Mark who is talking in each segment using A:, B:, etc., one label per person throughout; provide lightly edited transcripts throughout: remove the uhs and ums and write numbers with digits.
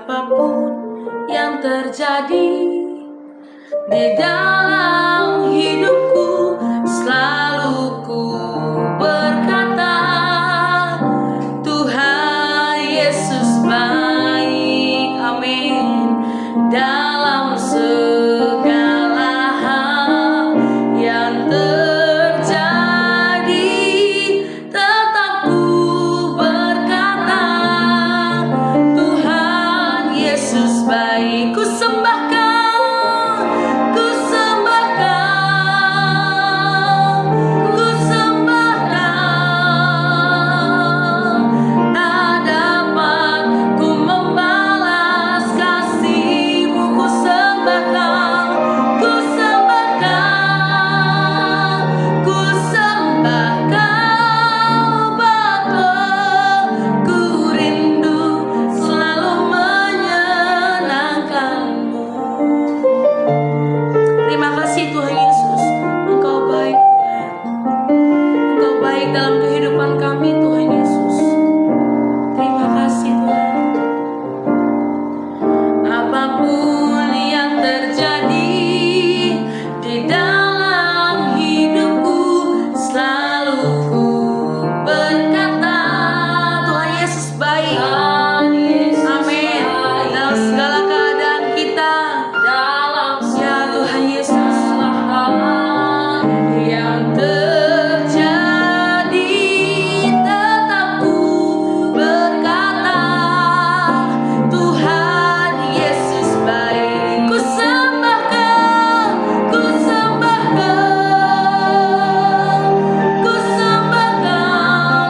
A: apapun yang terjadi di dalam hidupku, selalu ku berkata, Tuhan Yesus baik. Amin. Dalam segala hal yang terjadi, tetap ku berkata, Tuhan Yesus baik. Ku sembahkan, ku sembahkan, ku sembahkan. Tak dapat ku membalas kasih-Mu, ku sembahkan, ku sembahkan, ku sembahkan. Bapa, ku rindu selalu menyenangkan-Mu. Terima kasih Tuhan Yesus, Engkau baik Tuhan. Engkau baik dalam kehidupan kami Tuhan Yesus. Terima kasih Tuhan. Apapun yang terjadi di dalam hidupku, selalu ku berkata, Tuhan Yesus baik. Amin. Dalam segala keadaan kita, ya Tuhan Yesus, yang terjadi, tetap ku berkata, Tuhan Yesus baik. Ku sembahkan, ku sembahkan, ku sembahkan.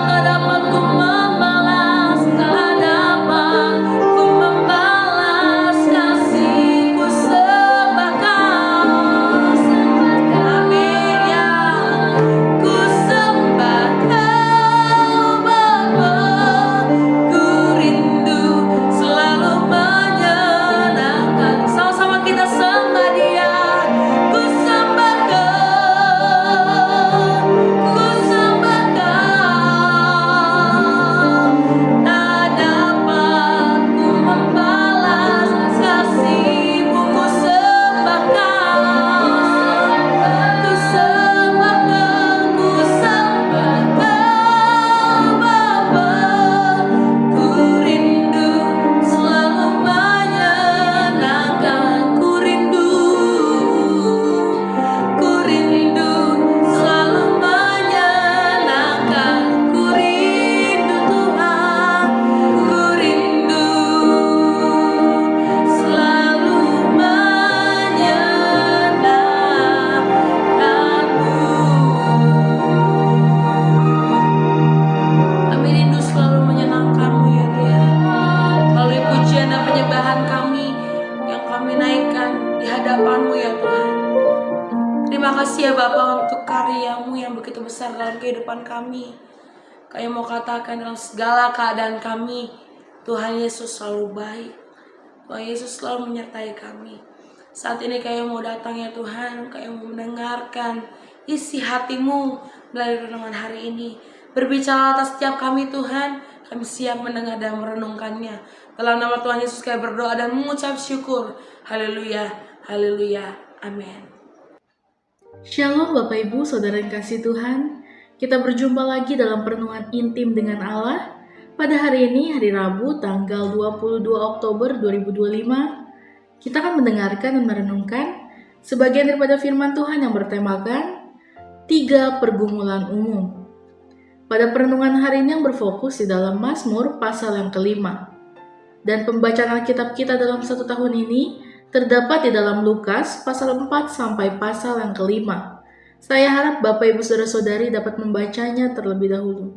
A: Tak dapat ku membalas, tak dapat ku membalas kasih. Ku sembahkan, amin ya. Ku sembahkan Bapa, ku rindu selalu menyenangkan. Sama-sama kita sembah Dia. Ku sembahkan, ku sembahkan. Tak dapat ku membalas kasih-Mu, ku sembahkan, ku sembahkan, ku sembahkan. Bapa, ku rindu selalu menyenangkan. Ku rindu selalu menyenangkan. Ku rindu Tuhan, ku rindu selalu menyenangkan-Mu. Kami rindu selalu menyenangkan-Mu ya Tuhan. Melalui pujian dan penyembahan kami yang kami naikkan di hadapan-Mu ya Tuhan. Terima kasih ya Bapa untuk karya-Mu yang begitu besar dalam kehidupan kami. Kami mau katakan dalam segala keadaan kami, Tuhan Yesus selalu baik. Tuhan Yesus selalu menyertai kami. Saat ini kami mau datang ya Tuhan, kami mau mendengarkan isi hati-Mu melalui renungan hari ini. Berbicara atas setiap kami Tuhan, kami siap mendengar dan merenungkannya. Dalam nama Tuhan Yesus kami berdoa dan mengucap syukur. Haleluya, haleluya, amin.
B: Shalom Bapak Ibu, Saudara yang kasih Tuhan. Kita berjumpa lagi dalam perenungan intim dengan Allah. Pada hari ini, hari Rabu, tanggal 22 Oktober 2025. Kita akan mendengarkan dan merenungkan sebagian daripada firman Tuhan yang bertemakan 3 pergumulan umum. Pada perenungan hari ini yang berfokus di dalam Mazmur pasal yang kelima. Dan pembacaan Alkitab kita dalam 1 tahun ini terdapat di dalam Lukas pasal 4 sampai pasal yang kelima. Saya harap Bapak Ibu Saudara-saudari dapat membacanya terlebih dahulu.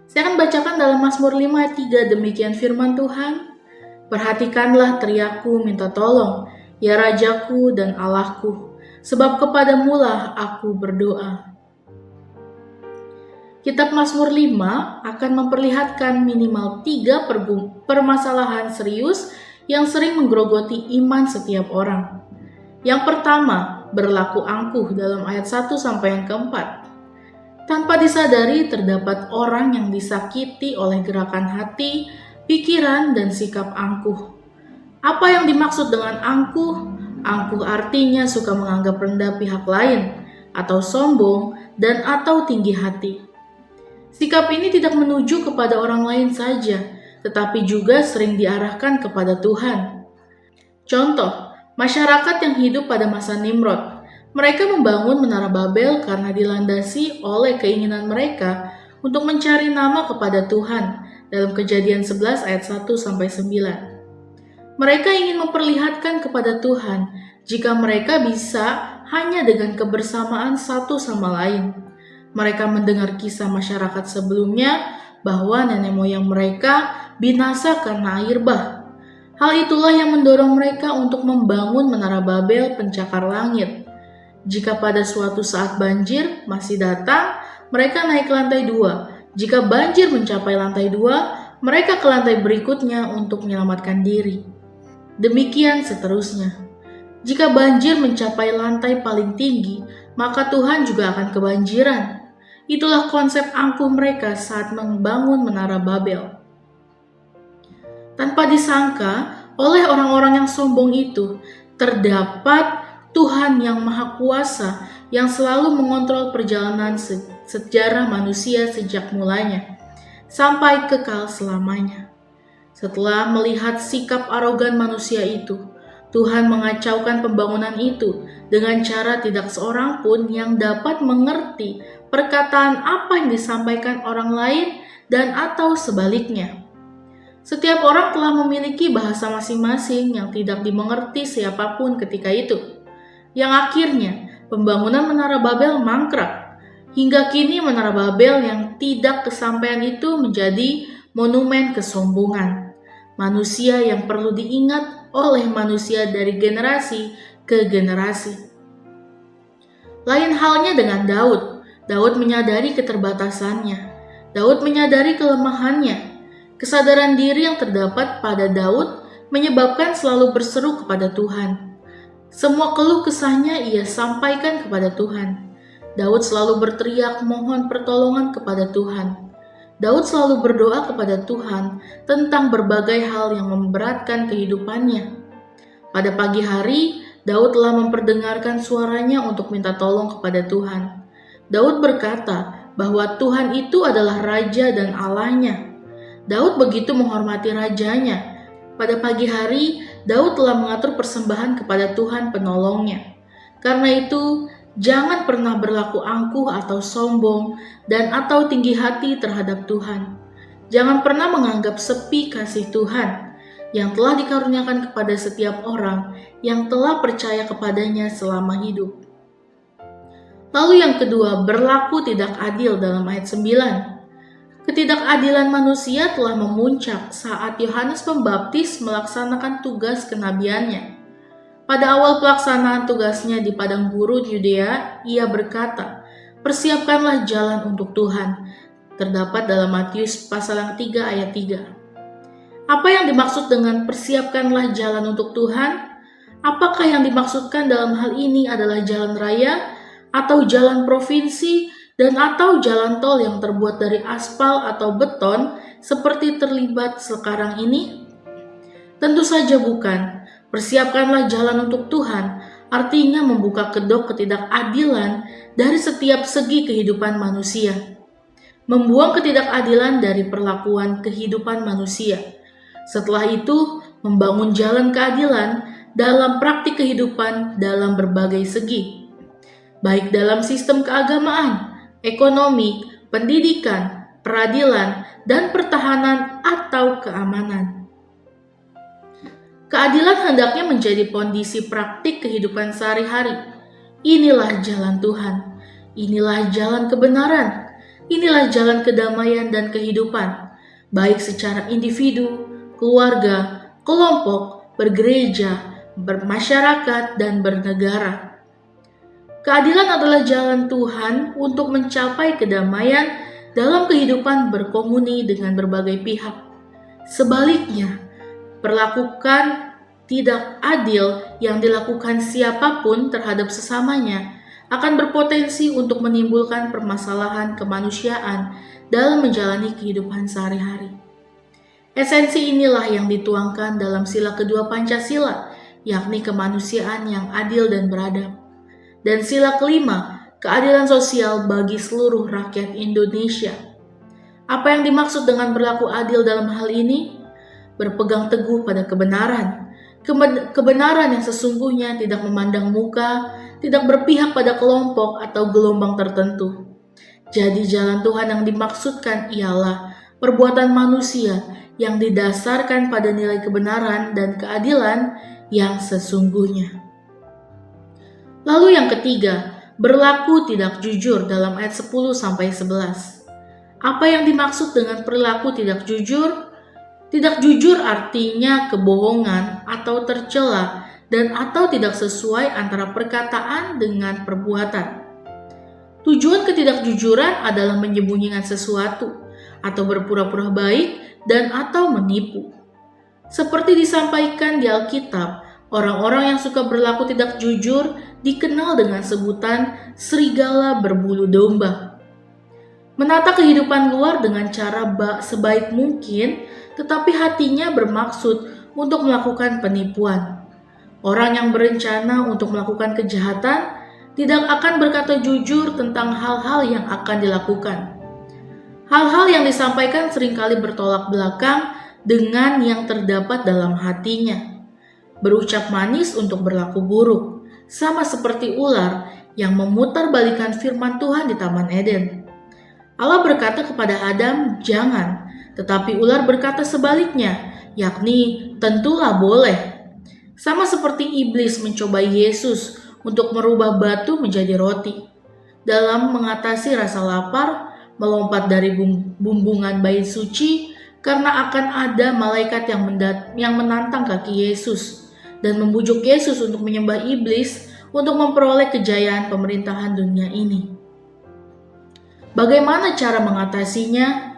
B: Saya akan bacakan dalam Mazmur 5 ayat 3, demikian firman Tuhan. Perhatikanlah teriakku minta tolong, ya Rajaku dan Allahku, sebab kepadamu-lah aku berdoa. Kitab Mazmur 5 akan memperlihatkan minimal 3 permasalahan serius yang sering menggerogoti iman setiap orang. Yang pertama, berlaku angkuh dalam ayat 1 sampai yang keempat. Tanpa disadari terdapat orang yang disakiti oleh gerakan hati pikiran, dan sikap angkuh. Apa yang dimaksud dengan angkuh? Angkuh artinya suka menganggap rendah pihak lain, atau sombong, dan atau tinggi hati. Sikap ini tidak menuju kepada orang lain saja, tetapi juga sering diarahkan kepada Tuhan. Contoh, masyarakat yang hidup pada masa Nimrod. Mereka membangun Menara Babel karena dilandasi oleh keinginan mereka untuk mencari nama kepada Tuhan dalam Kejadian 11 ayat 1-9. Mereka ingin memperlihatkan kepada Tuhan jika mereka bisa hanya dengan kebersamaan satu sama lain. Mereka mendengar kisah masyarakat sebelumnya bahwa nenek moyang mereka binasa karena air bah. Hal itulah yang mendorong mereka untuk membangun Menara Babel pencakar langit. Jika pada suatu saat banjir masih datang, mereka naik ke lantai 2. Jika banjir mencapai lantai 2, mereka ke lantai berikutnya untuk menyelamatkan diri. Demikian seterusnya. Jika banjir mencapai lantai paling tinggi, maka Tuhan juga akan kebanjiran. Itulah konsep angkuh mereka saat membangun Menara Babel. Tanpa disangka, oleh orang-orang yang sombong itu, terdapat Tuhan yang Maha Kuasa yang selalu mengontrol perjalanan sejarah manusia sejak mulanya, sampai kekal selamanya. Setelah melihat sikap arogan manusia itu, Tuhan mengacaukan pembangunan itu dengan cara tidak seorang pun yang dapat mengerti perkataan apa yang disampaikan orang lain dan atau sebaliknya. Setiap orang telah memiliki bahasa masing-masing yang tidak dimengerti siapapun ketika itu, yang akhirnya pembangunan Menara Babel mangkrak. Hingga kini Menara Babel yang tidak kesampaian itu menjadi monumen kesombongan manusia yang perlu diingat oleh manusia dari generasi ke generasi. Lain halnya dengan Daud. Daud menyadari keterbatasannya. Daud menyadari kelemahannya. Kesadaran diri yang terdapat pada Daud menyebabkan selalu berseru kepada Tuhan. Semua keluh kesahnya ia sampaikan kepada Tuhan. Daud selalu berteriak mohon pertolongan kepada Tuhan. Daud selalu berdoa kepada Tuhan tentang berbagai hal yang memberatkan kehidupannya. Pada pagi hari, Daud telah memperdengarkan suaranya untuk minta tolong kepada Tuhan. Daud berkata bahwa Tuhan itu adalah Raja dan Allahnya. Daud begitu menghormati rajanya. Pada pagi hari, Daud telah mengatur persembahan kepada Tuhan penolongnya. Karena itu, jangan pernah berlaku angkuh atau sombong dan atau tinggi hati terhadap Tuhan. Jangan pernah menganggap sepi kasih Tuhan yang telah dikaruniakan kepada setiap orang yang telah percaya kepadanya selama hidup. Lalu yang kedua, berlaku tidak adil dalam ayat 9. Ketidakadilan manusia telah memuncak saat Yohanes Pembaptis melaksanakan tugas kenabiannya. Pada awal pelaksanaan tugasnya di padang gurun Yudea, ia berkata, "Persiapkanlah jalan untuk Tuhan." Terdapat dalam Matius pasal yang 3 ayat 3. Apa yang dimaksud dengan persiapkanlah jalan untuk Tuhan? Apakah yang dimaksudkan dalam hal ini adalah jalan raya, atau jalan provinsi, dan atau jalan tol yang terbuat dari aspal atau beton seperti terlibat sekarang ini? Tentu saja bukan. Persiapkanlah jalan untuk Tuhan artinya membuka kedok ketidakadilan dari setiap segi kehidupan manusia. Membuang ketidakadilan dari perlakuan kehidupan manusia. Setelah itu, membangun jalan keadilan dalam praktik kehidupan dalam berbagai segi. Baik dalam sistem keagamaan, ekonomi, pendidikan, peradilan, dan pertahanan atau keamanan. Keadilan hendaknya menjadi kondisi praktik kehidupan sehari-hari. Inilah jalan Tuhan. Inilah jalan kebenaran. Inilah jalan kedamaian dan kehidupan, baik secara individu, keluarga, kelompok, bergereja, bermasyarakat, dan bernegara. Keadilan adalah jalan Tuhan untuk mencapai kedamaian dalam kehidupan berkomuni dengan berbagai pihak. Sebaliknya, perlakukan tidak adil yang dilakukan siapapun terhadap sesamanya akan berpotensi untuk menimbulkan permasalahan kemanusiaan dalam menjalani kehidupan sehari-hari. Esensi inilah yang dituangkan dalam sila kedua Pancasila, yakni kemanusiaan yang adil dan beradab. Dan sila kelima, keadilan sosial bagi seluruh rakyat Indonesia. Apa yang dimaksud dengan berlaku adil dalam hal ini? Berpegang teguh pada kebenaran. Kebenaran yang sesungguhnya tidak memandang muka, tidak berpihak pada kelompok atau gelombang tertentu. Jadi jalan Tuhan yang dimaksudkan ialah perbuatan manusia yang didasarkan pada nilai kebenaran dan keadilan yang sesungguhnya. Lalu yang ketiga, berlaku tidak jujur dalam ayat 10-11. Apa yang dimaksud dengan perilaku tidak jujur? Tidak jujur artinya kebohongan atau tercela dan atau tidak sesuai antara perkataan dengan perbuatan. Tujuan ketidakjujuran adalah menyembunyikan sesuatu atau berpura-pura baik dan atau menipu. Seperti disampaikan di Alkitab, orang-orang yang suka berlaku tidak jujur dikenal dengan sebutan serigala berbulu domba. Menata kehidupan luar dengan cara sebaik mungkin, tetapi hatinya bermaksud untuk melakukan penipuan. Orang yang berencana untuk melakukan kejahatan tidak akan berkata jujur tentang hal-hal yang akan dilakukan. Hal-hal yang disampaikan seringkali bertolak belakang dengan yang terdapat dalam hatinya. Berucap manis untuk berlaku buruk, sama seperti ular yang memutarbalikkan firman Tuhan di Taman Eden. Allah berkata kepada Adam, "Jangan," tetapi ular berkata sebaliknya, yakni, "Tentulah boleh." Sama seperti iblis mencobai Yesus untuk merubah batu menjadi roti. Dalam mengatasi rasa lapar, melompat dari bumbungan bait suci karena akan ada malaikat yang menantang kaki Yesus dan membujuk Yesus untuk menyembah iblis untuk memperoleh kejayaan pemerintahan dunia ini. Bagaimana cara mengatasinya?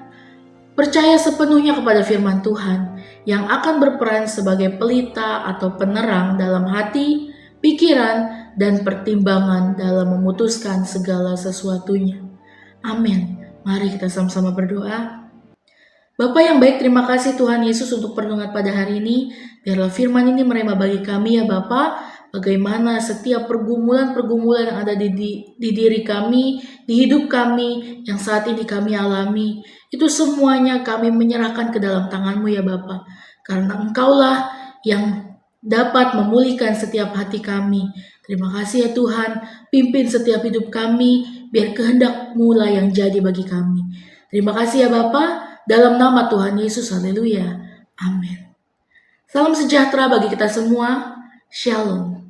B: Percaya sepenuhnya kepada firman Tuhan yang akan berperan sebagai pelita atau penerang dalam hati, pikiran, dan pertimbangan dalam memutuskan segala sesuatunya. Amin. Mari kita sama-sama berdoa. Bapa yang baik, terima kasih Tuhan Yesus untuk pertolongan pada hari ini. Biarlah firman ini merema bagi kami ya Bapa. Bagaimana setiap pergumulan-pergumulan yang ada di diri kami, di hidup kami, yang saat ini kami alami. Itu semuanya kami menyerahkan ke dalam tangan-Mu ya Bapa. Karena Engkaulah yang dapat memulihkan setiap hati kami. Terima kasih ya Tuhan, pimpin setiap hidup kami, biar kehendak-Mu lah yang jadi bagi kami. Terima kasih ya Bapa, dalam nama Tuhan Yesus, haleluya, amin. Salam sejahtera bagi kita semua, shalom.